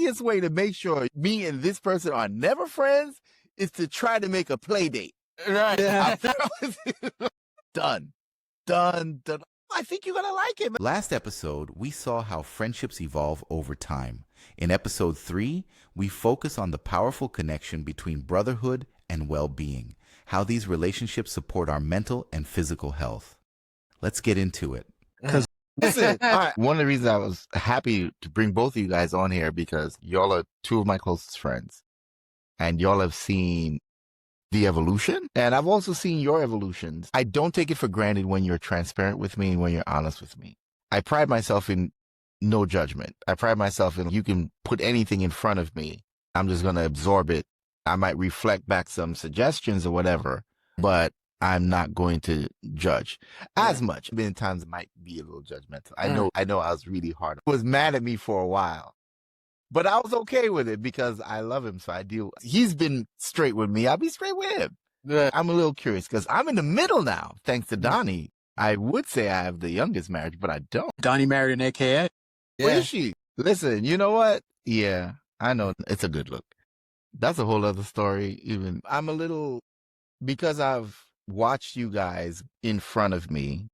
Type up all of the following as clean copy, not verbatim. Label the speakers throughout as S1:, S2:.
S1: easiest way to make sure me and this person are never friends is to try to make a play date.
S2: Right.
S1: Yeah. Done. I think you're going to like it. Last episode, we saw how friendships evolve over time. In episode 3, we focus on the powerful connection between brotherhood and well-being, how these relationships support our mental and physical health. Let's get into it. Because listen, all right, one of the reasons I was happy to bring both of you guys on here because y'all are two of my closest friends, and y'all have seen the evolution, and I've also seen your evolutions. I don't take it for granted when you're transparent with me and when you're honest with me. I pride myself in no judgment. I pride myself in you can put anything in front of me. I'm just going to absorb it. I might reflect back some suggestions or whatever, but I'm not going to judge as much. Many times it might be a little judgmental. I know I was really hard. He was mad at me for a while. But I was okay with it because I love him. So I deal. He's been straight with me. I'll be straight with him. Yeah. I'm a little curious because I'm in the middle now, thanks to Donnie. I would say I have the youngest marriage, but I don't.
S2: Donnie married an AKA?
S1: Yeah. Where is she? Listen, you know what? Yeah, I know. It's a good look. That's a whole other story. Even I'm a little, because I've watched you guys in front of me.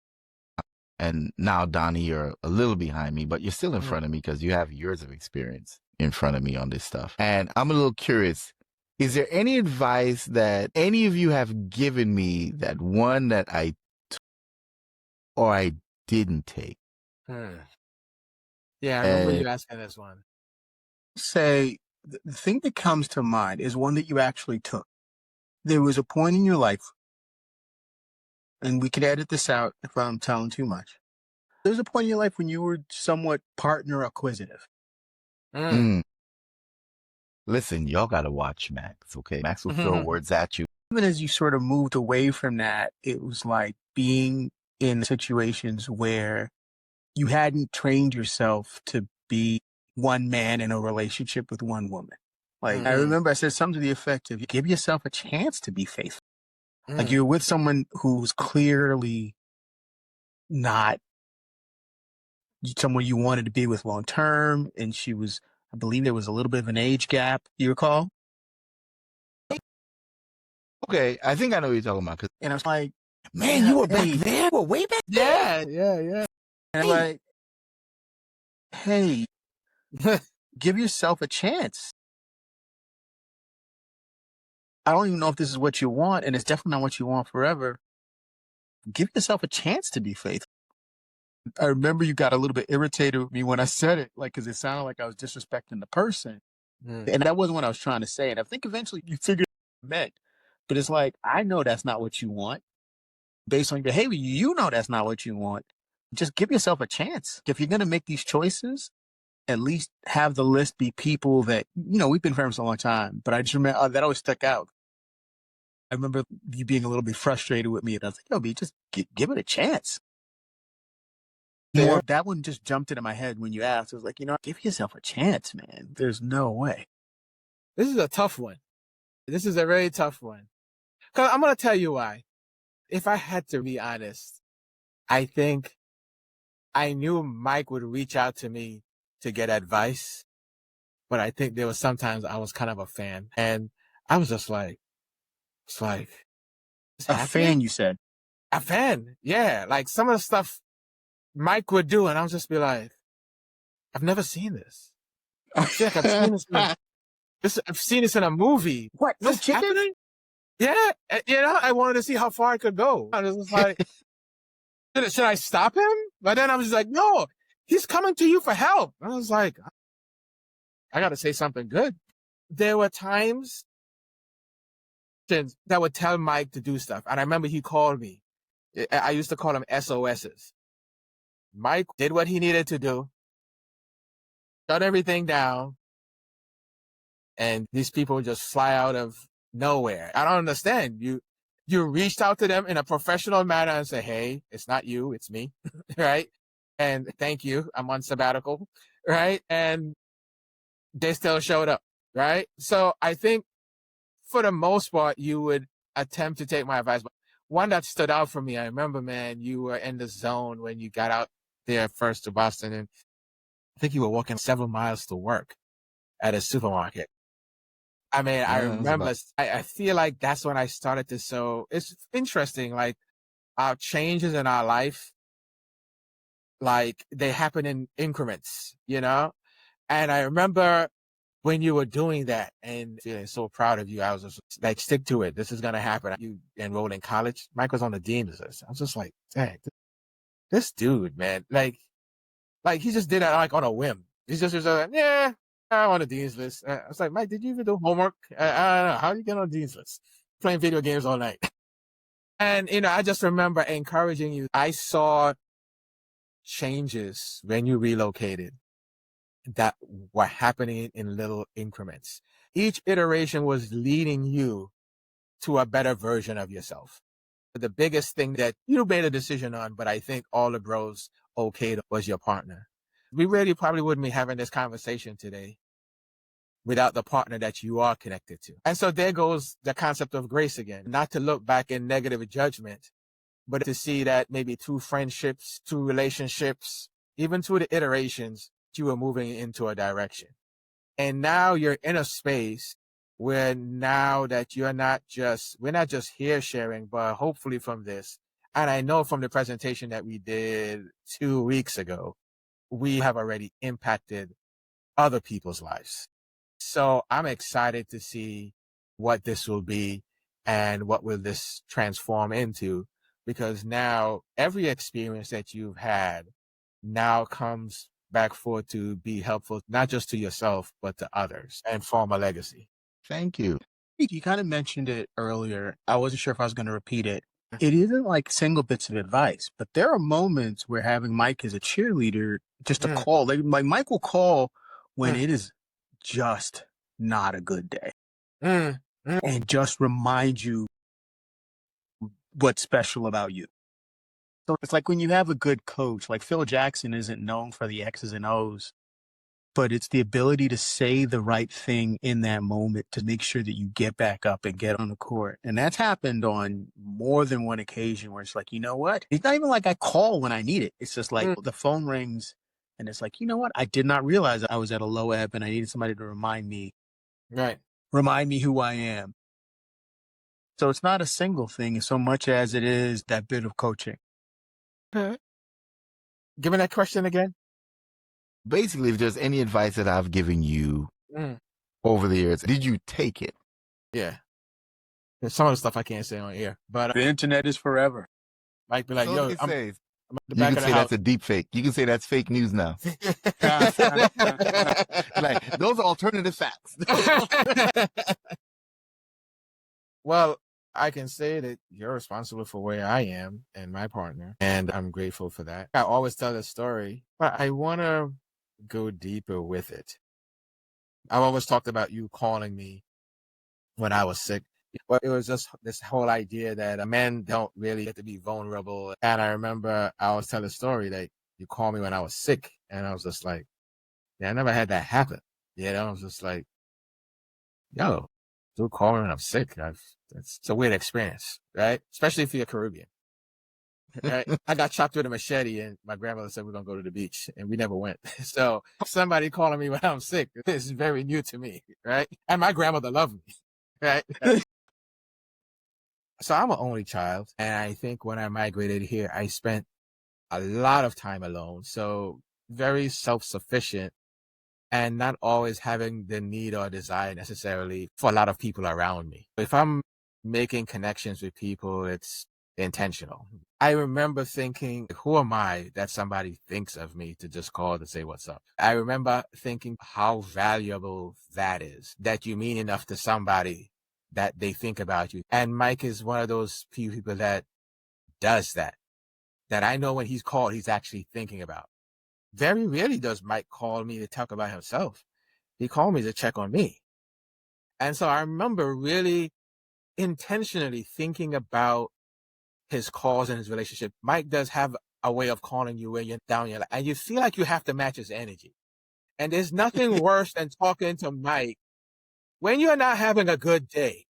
S1: And now, Donnie, you're a little behind me, but you're still in front of me because you have years of experience in front of me on this stuff. And I'm a little curious. Is there any advice that any of you have given me that one that I took or I didn't take?
S2: Yeah, I remember you asking this one. Say, the thing that comes to mind is one that you actually took. There was a point in your life, and we can edit this out if I'm telling too much. There was a point in your life when you were somewhat partner acquisitive.
S1: Listen, y'all got to watch Max, okay? Max will throw words at you.
S2: Even as you sort of moved away from that, it was like being in situations where you hadn't trained yourself to be one man in a relationship with one woman. Like, I remember I said something to the effect of, give yourself a chance to be faithful. Like, you're with someone who's clearly not someone you wanted to be with long term, and she was, I believe there was a little bit of an age gap. You recall?
S1: Okay, I think I know what you're talking about.
S2: And I was like,
S1: man, you were back there? You were way back there?
S2: Yeah. And I'm like, hey, give yourself a chance. I don't even know if this is what you want, and it's definitely not what you want forever. Give yourself a chance to be faithful. I remember you got a little bit irritated with me when I said it, like, because it sounded like I was disrespecting the person. And that wasn't what I was trying to say. And I think eventually you figured what I meant. But it's like, I know that's not what you want. Based on your behavior, you know that's not what you want. Just give yourself a chance. If you're going to make these choices, at least have the list be people that, we've been friends for a long time. But I just remember that always stuck out. I remember you being a little bit frustrated with me. And I was like, yo, B, just give it a chance. That one just jumped into my head when you asked. I was like, give yourself a chance, man. There's no way. This is a tough one. This is a very tough one. Because I'm going to tell you why. If I had to be honest, I think I knew Mike would reach out to me to get advice. But I think there was sometimes I was kind of a fan. And I was just like, a fan, you said? A fan, yeah. Like some of the stuff Mike would do, and I'll just be like, I've never seen this. I feel like I've seen this in a movie. What? No chicken? Happening? Yeah. I wanted to see how far I could go. I was just like, should I stop him? But then I was just like, no, he's coming to you for help. I was like, I got to say something good. There were times that would tell Mike to do stuff. And I remember he called me. I used to call them SOSs. Mike did what he needed to do, shut everything down, and these people just fly out of nowhere. I don't understand. You reached out to them in a professional manner and say, hey, it's not you, it's me, right? And thank you, I'm on sabbatical, right? And they still showed up, right? So I think for the most part, you would attempt to take my advice. But one that stood out for me, I remember, man, you were in the zone when you got out there first to Boston, and I think you were walking several miles to work.
S3: at a supermarket. I mean, I remember, I feel like that's when I started to, so it's interesting, like our changes in our life, like they happen in increments, you know? And I remember when you were doing that and feeling so proud of you, I was just like, stick to it. This is going to happen. You enrolled in college. Mike was on the dean's list. I was just like, dang, this dude, man, like he just did that like on a whim. He's just like, yeah, I'm on the dean's list. I was like, Mike, did you even do homework? I don't know. How do you get on the dean's list? Playing video games all night. And, you know, I just remember encouraging you. I saw changes when you relocated that were happening in little increments. Each iteration was leading you to a better version of yourself. The biggest thing that you made a decision on, but I think all the bros okayed, was your partner. We really probably wouldn't be having this conversation today without the partner that you are connected to. And so there goes the concept of grace again, not to look back in negative judgment, but to see that maybe through friendships, through relationships, even through the iterations, you were moving into a direction. And now you're in a space where now that we're not just here sharing, but hopefully from this, and I know from the presentation that we did 2 weeks ago, we have already impacted other people's lives. So I'm excited to see what this will be and what will this transform into, because now every experience that you've had now comes back forward to be helpful, not just to yourself, but to others, and form a legacy.
S1: Thank you.
S2: You kind of mentioned it earlier. I wasn't sure if I was going to repeat it. It isn't like single bits of advice, but there are moments where having Mike as a cheerleader, just a call, like Mike will call when it is just not a good day and just remind you what's special about you. So it's like when you have a good coach, like Phil Jackson isn't known for the X's and O's, but it's the ability to say the right thing in that moment to make sure that you get back up and get on the court. And that's happened on more than one occasion where it's like, you know what? It's not even like I call when I need it. It's just like the phone rings and it's like, you know what? I did not realize I was at a low ebb and I needed somebody to remind me who I am. So it's not a single thing so much as it is that bit of coaching.
S3: Give me that question again.
S1: Basically, if there's any advice that I've given you over the years, did you take it?
S3: Yeah. There's some of the stuff I can't say on air, but
S2: the internet is forever.
S3: Mike be like,
S1: So
S3: yo,
S1: you
S3: I'm
S1: say,
S3: at the
S1: you
S3: back
S1: can
S3: of the
S1: say
S3: house.
S1: that's a deep fake. You can say that's fake news now. Like, those are alternative facts.
S3: Well, I can say that you're responsible for where I am and my partner, and I'm grateful for that. I always tell the story, but I want to go deeper with it. I've always talked about you calling me when I was sick. But it was just this whole idea that men don't really get to be vulnerable. And I remember I always tell the story that you called me when I was sick, and I was just like, yeah, I never had that happen. You know, I was just like, yo, dude call me when I'm sick. It's a weird experience, right? Especially if you're Caribbean. Right? I got chopped with a machete and my grandmother said we're going to go to the beach and we never went. So somebody calling me when I'm sick is very new to me, right? And my grandmother loved me, right? So I'm an only child. And I think when I migrated here, I spent a lot of time alone. So very self-sufficient and not always having the need or desire necessarily for a lot of people around me. If I'm making connections with people, it's intentional. I remember thinking, who am I that somebody thinks of me to just call to say what's up? I remember thinking how valuable that is, that you mean enough to somebody that they think about you. And Mike is one of those people that does that I know when he's called, he's actually thinking about. Very rarely does Mike call me to talk about himself. He called me to check on me. And so I remember really intentionally thinking about his calls and his relationship. Mike does have a way of calling you when you're down your life, and you feel like you have to match his energy. And there's nothing worse than talking to Mike when you're not having a good day.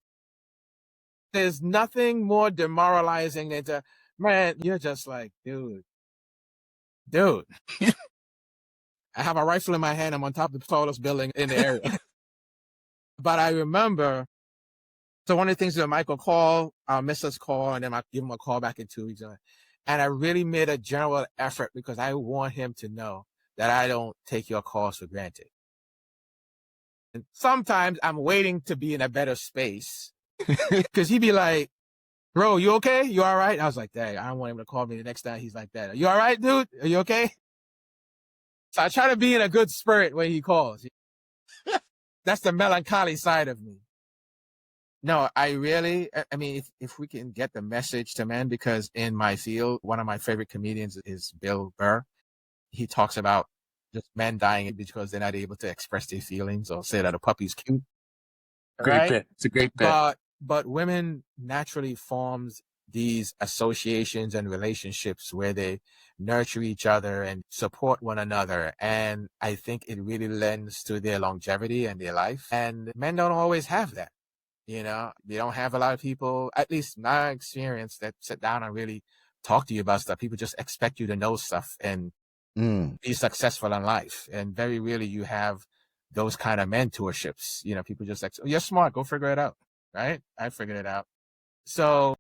S3: There's nothing more demoralizing than to, man, you're just like, dude. I have a rifle in my hand. I'm on top of the tallest building in the area. But I remember, so one of the things that Michael call, I'll miss his call, and then I give him a call back in 2 weeks. And I really made a general effort because I want him to know that I don't take your calls for granted. And sometimes I'm waiting to be in a better space because he'd be like, bro, you okay? You all right? I was like, dang, I don't want him to call me the next time he's like that. Are you all right, dude? Are you okay? So I try to be in a good spirit when he calls. That's the melancholy side of me. No, I mean, if we can get the message to men, because in my field, one of my favorite comedians is Bill Burr. He talks about just men dying because they're not able to express their feelings or say that a puppy's cute.
S2: Great
S3: Right?
S2: bit. It's a great bit.
S3: But women naturally forms these associations and relationships where they nurture each other and support one another. And I think it really lends to their longevity and their life. And men don't always have that. You know, they don't have a lot of people, at least my experience, that sit down and really talk to you about stuff. People just expect you to know stuff and be successful in life. And very rarely you have those kind of mentorships. You know, people just like, oh, you're smart, go figure it out. Right? I figured it out. So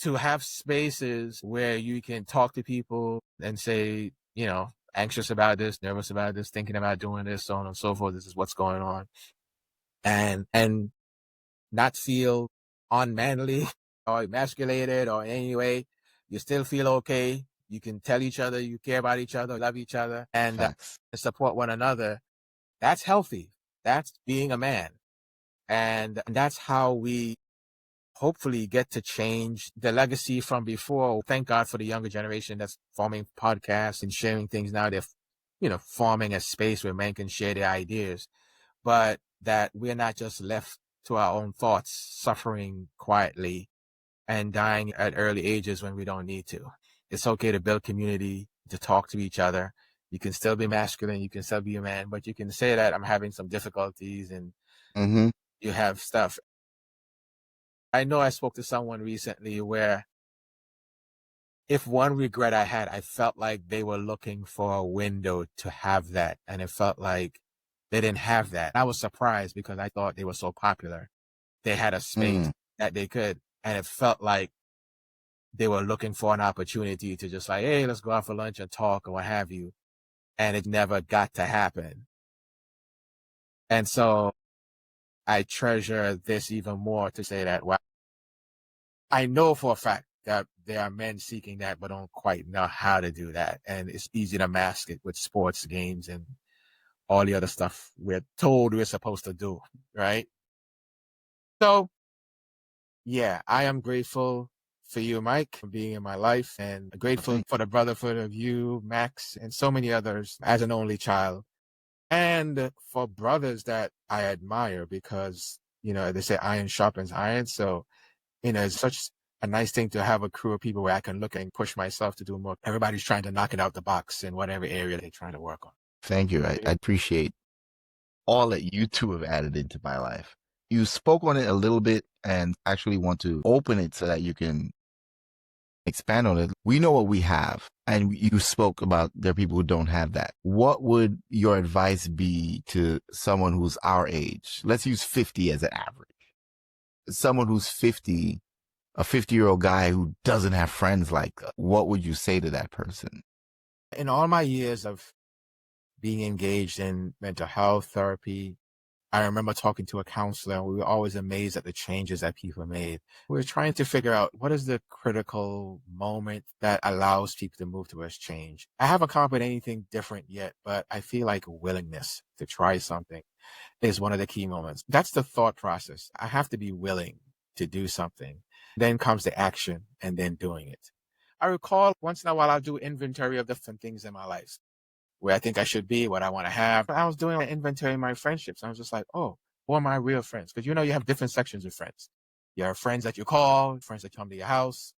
S3: to have spaces where you can talk to people and say, you know, anxious about this, nervous about this, thinking about doing this, so on and so forth. This is what's going on. And not feel unmanly or emasculated or in any way. You still feel okay. You can tell each other you care about each other, love each other, and support one another. That's healthy. That's being a man. And that's how we hopefully get to change the legacy from before. Thank God for the younger generation that's forming podcasts and sharing things now. They're, you know, forming a space where men can share their ideas, but that we're not just left to our own thoughts, suffering quietly and dying at early ages when we don't need to. It's okay to build community, to talk to each other. You can still be masculine, you can still be a man, but you can say that I'm having some difficulties and you have stuff. I know I spoke to someone recently where if one regret I had, I felt like they were looking for a window to have that. And it felt like they didn't have that. I was surprised because I thought they were so popular. They had a space that they could. And it felt like they were looking for an opportunity to just like, hey, let's go out for lunch and talk or what have you. And it never got to happen. And so I treasure this even more to say that, well, I know for a fact that there are men seeking that, but don't quite know how to do that. And it's easy to mask it with sports games and all the other stuff we're told we're supposed to do, right? So, yeah, I am grateful for you, Mike, for being in my life, and grateful for the brotherhood of you, Max, and so many others as an only child. And for brothers that I admire because, you know, they say iron sharpens iron. So, you know, it's such a nice thing to have a crew of people where I can look and push myself to do more. Everybody's trying to knock it out the box in whatever area they're trying to work on.
S1: Thank you. I appreciate all that you two have added into my life. You spoke on it a little bit and actually want to open it so that you can expand on it. We know what we have, and you spoke about there are people who don't have that. What would your advice be to someone who's our age? Let's use 50 as an average. Someone who's 50, a 50-year-old guy who doesn't have friends like that. What would you say to that person?
S3: In all my years of being engaged in mental health therapy, I remember talking to a counselor, and we were always amazed at the changes that people made. We were trying to figure out what is the critical moment that allows people to move towards change. I haven't come up with anything different yet, but I feel like willingness to try something is one of the key moments. That's the thought process. I have to be willing to do something. Then comes the action and then doing it. I recall once in a while I'll do inventory of different things in my life, where I think I should be, what I want to have. I was doing an inventory of my friendships. I was just like, oh, who are my real friends? Because, you know, you have different sections of friends. You have friends that you call, friends that come to your house,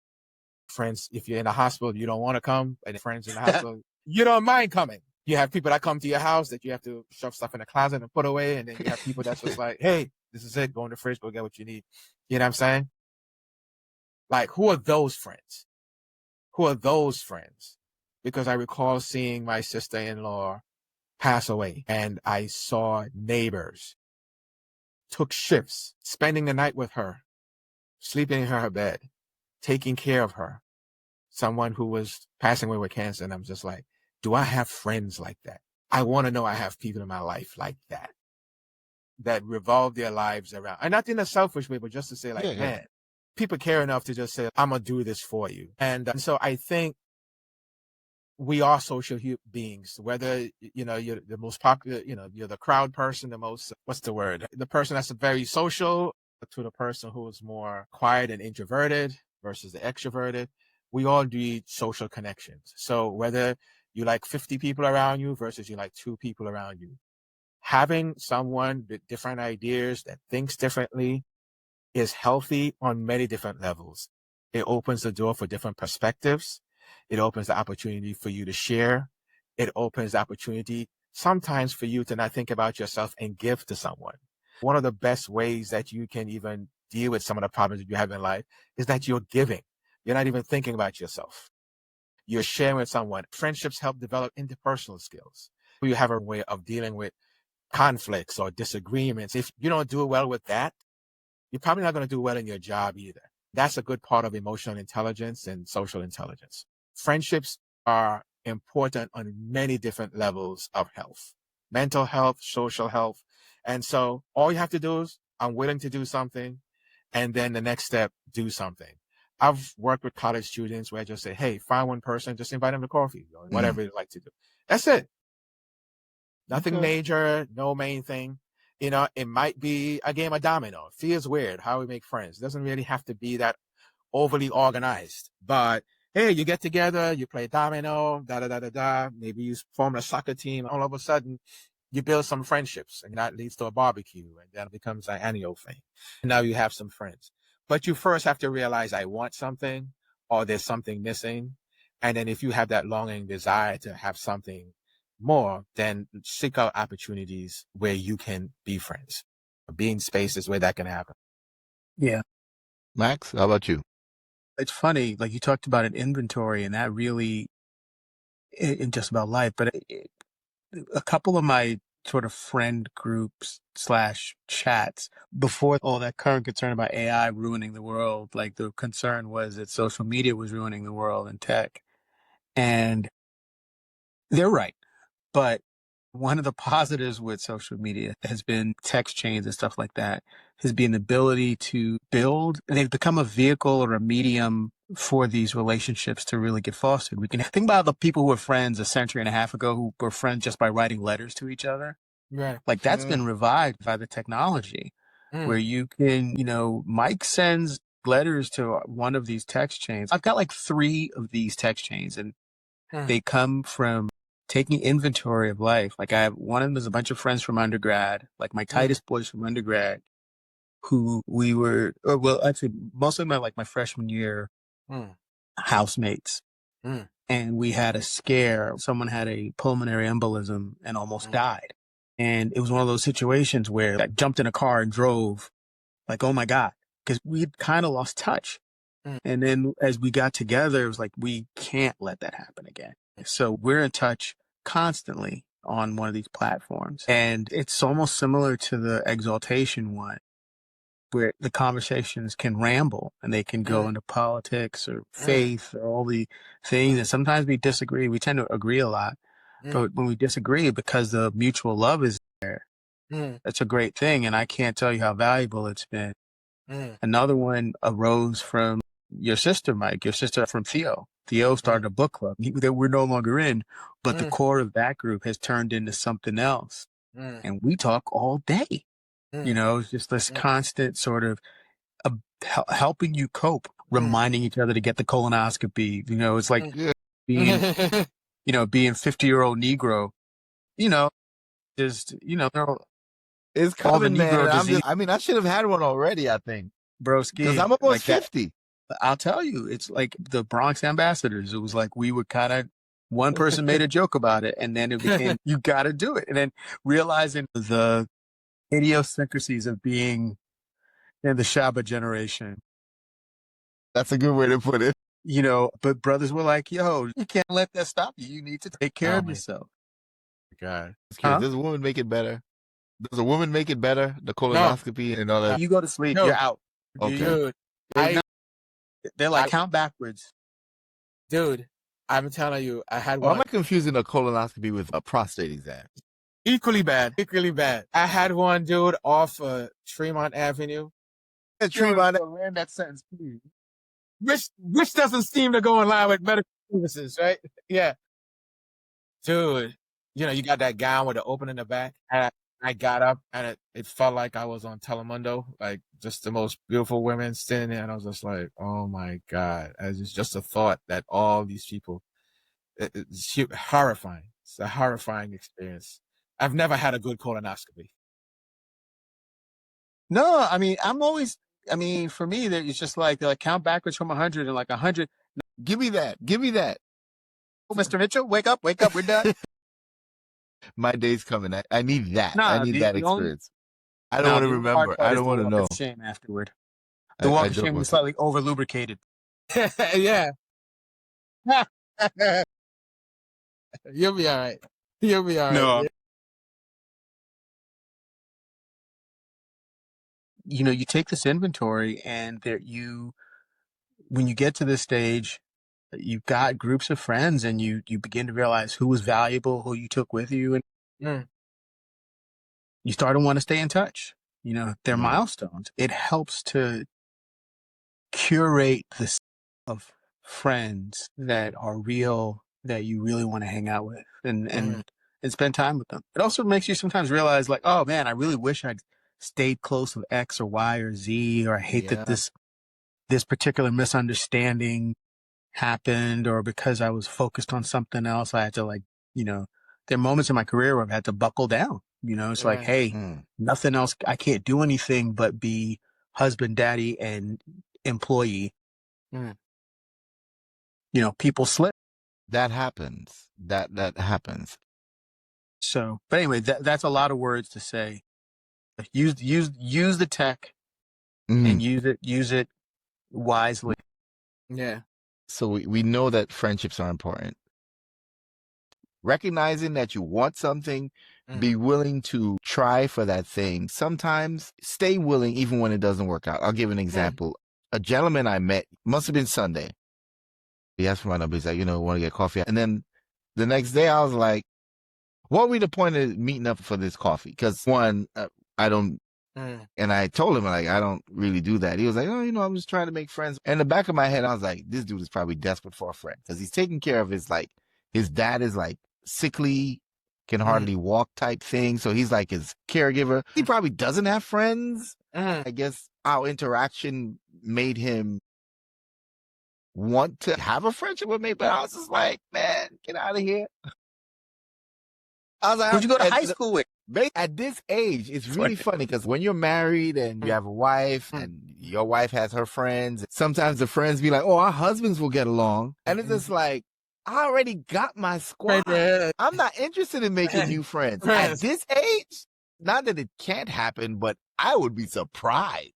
S3: friends, if you're in the hospital, you don't want to come, and friends in the hospital, you don't mind coming. You have people that come to your house that you have to shove stuff in the closet and put away. And then you have people that's just like, hey, this is it. Go in the fridge, go get what you need. You know what I'm saying? Like, who are those friends? Who are those friends? Because I recall seeing my sister-in-law pass away. And I saw neighbors took shifts, spending the night with her, sleeping in her bed, taking care of her. Someone who was passing away with cancer. And I'm just like, do I have friends like that? I want to know I have people in my life like that revolve their lives around, and not in a selfish way, but just to say like, man, people care enough to just say, I'm going to do this for you. And so I think we are social beings, whether, you're the most popular, you're the crowd person, the most, what's the word? The person that's very social to the person who is more quiet and introverted versus the extroverted. We all need social connections. So whether you like 50 people around you versus you like 2 people around you, having someone with different ideas that thinks differently is healthy on many different levels. It opens the door for different perspectives. It opens the opportunity for you to share. It opens the opportunity sometimes for you to not think about yourself and give to someone. One of the best ways that you can even deal with some of the problems that you have in life is that you're giving. You're not even thinking about yourself. You're sharing with someone. Friendships help develop interpersonal skills. You have a way of dealing with conflicts or disagreements. If you don't do well with that, you're probably not going to do well in your job either. That's a good part of emotional intelligence and social intelligence. Friendships are important on many different levels of health, mental health, social health. And so all you have to do is, I'm willing to do something. And then the next step, do something. I've worked with college students where I just say, hey, find one person, just invite them to coffee or whatever they like to do. That's it. Nothing major, no main thing. It might be a game of domino. It feels weird how we make friends. It doesn't really have to be that overly organized. But hey, you get together, you play domino, da-da-da-da-da. Maybe you form a soccer team. All of a sudden, you build some friendships, and that leads to a barbecue, and then it becomes an annual thing. And now you have some friends. But you first have to realize I want something, or there's something missing. And then if you have that longing desire to have something more, then seek out opportunities where you can be friends. Be in spaces where that can happen.
S2: Yeah.
S1: Max, how about you?
S2: It's funny, like you talked about an inventory, and that really, in just about life, but a couple of my sort of friend groups slash chats before all that current concern about AI ruining the world, like the concern was that social media was ruining the world and tech. And they're right. But one of the positives with social media has been text chains and stuff like that, has been the ability to build. They've become a vehicle or a medium for these relationships to really get fostered. We can think about the people who were friends a century and a half ago who were friends just by writing letters to each other.
S3: Right.
S2: Like that's been revived by the technology where you can, Mike sends letters to one of these text chains. I've got like 3 of these text chains, and they come from taking inventory of life. Like I have one of them is a bunch of friends from undergrad, like my tightest boys from undergrad, who we were, well, actually, most of them are like my freshman year housemates. And we had a scare. Someone had a pulmonary embolism and almost died. And it was one of those situations where I jumped in a car and drove, like, oh my God, because we'd kind of lost touch. And then as we got together, it was like, we can't let that happen again. So we're in touch constantly on one of these platforms. And it's almost similar to the exaltation one, where the conversations can ramble and they can go into politics or faith or all the things. And sometimes we disagree. We tend to agree a lot. But when we disagree, because the mutual love is there, that's a great thing. And I can't tell you how valuable it's been. Another one arose from your sister, Mike, your sister from Theo. Theo started a book club that we're no longer in, but the core of that group has turned into something else. And we talk all day. It's just this constant sort of helping you cope, reminding each other to get the colonoscopy. It's like being, being 50-year-old Negro, just,
S1: It's
S2: all the
S1: coming,
S2: Negro
S1: man.
S2: disease.
S1: I should have had one already, I think.
S2: Broski,
S1: Because I'm almost
S2: like
S1: 50.
S2: I'll tell you, it's like the Bronx ambassadors. It was like we would kind of, one person made a joke about it, and then it became, you got to do it. And then realizing the idiosyncrasies of being in the Shabba generation,
S1: That's a good way to put it.
S2: but brothers were like, yo, you can't let that stop you. You need to take care of yourself.
S3: God.
S2: Huh?
S1: Does a woman make it better? Does a woman make it better? The
S3: No.
S1: colonoscopy and all that.
S2: You go to sleep,
S3: No.
S2: you're out.
S1: Okay.
S3: Dude,
S2: They're like,
S3: I-
S2: count backwards.
S3: dude, I'm telling you, I had
S1: Why am
S3: one
S1: I confusing a colonoscopy with a prostate exam?
S3: equally bad. Equally bad. I had one, dude, off Tremont Avenue.
S2: Tremont, land that sentence, please.
S3: Which doesn't seem to go in line with medical services, right? Yeah. Dude, you got that gown with the opening in the back. And I got up and it felt like I was on Telemundo, like just the most beautiful women standing there. And I was just like, oh my God. It's just a thought that all these people, it's horrifying. It's a horrifying experience. I've never had a good colonoscopy.
S2: No, I mean, for me, it's just like, they're like, count backwards from 100 and like 100.
S1: Give me that. Give me that.
S2: Oh, Mr. Mitchell, wake up, we're done.
S1: My day's coming. I need that.
S2: Nah,
S1: I need that
S2: the only-
S1: experience. I don't want to
S2: the
S1: remember.
S2: hard part
S1: I
S2: is
S1: don't
S2: the
S1: want to
S2: walk
S1: know.
S2: of shame afterward. The walk of shame was slightly over lubricated.
S3: Yeah. You'll be all right. You'll be all right.
S2: No. You take this inventory, and when you get to this stage, you've got groups of friends, and you begin to realize who was valuable, who you took with you, and you start to want to stay in touch. They're milestones. It helps to curate the set of friends that are real, that you really want to hang out with and spend time with them. It also makes you sometimes realize, like, oh man, I really wish I'd stayed close with X or Y or Z, or I hate that this particular misunderstanding happened, or because I was focused on something else, I had to, like, there are moments in my career where I've had to buckle down. It's like, hey, nothing else. I can't do anything but be husband, daddy, and employee. People slip.
S1: That happens. That happens.
S2: So, but anyway, that's a lot of words to say. Use the tech and use it wisely.
S3: Yeah.
S1: So we know that friendships are important. Recognizing that you want something, be willing to try for that thing. Sometimes stay willing even when it doesn't work out. I'll give an example. A gentleman I met, must have been Sunday. He asked for my number. He's like, want to get coffee. And then the next day I was like, what would be the point of meeting up for this coffee? Because one, I don't, and I told him, like, I don't really do that. He was like, oh, I'm just trying to make friends. And in the back of my head, I was like, this dude is probably desperate for a friend, because he's taking care of his dad is like sickly, can hardly walk type thing. So he's like his caregiver. He probably doesn't have friends. I guess our interaction made him want to have a friendship with me, but I was just like, man, get out of here. I was like,
S2: who'd you go to high school with?
S1: At this age, it's really funny, because when you're married and you have a wife and your wife has her friends, sometimes the friends be like, oh, our husbands will get along. And it's just like, I already got my squad. I'm not interested in making new friends. At this age, not that it can't happen, but I would be surprised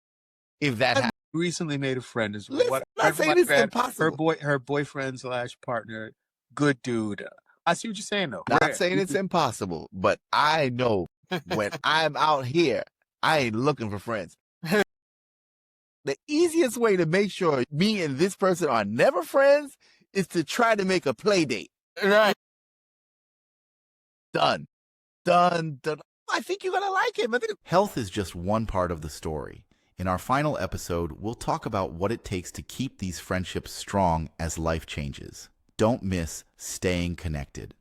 S1: if that happened.
S2: Recently made a friend as well.
S1: Listen, I'm not saying it's impossible.
S2: Her boyfriend / partner, good dude. I see what you're saying, though.
S1: Not saying it's impossible, but I know when I'm out here, I ain't looking for friends. The easiest way to make sure me and this person are never friends is to try to make a play date.
S3: Right.
S1: Done. I think you're going to like him. Health is just one part of the story. In our final episode, we'll talk about what it takes to keep these friendships strong as life changes. Don't miss Staying Connected.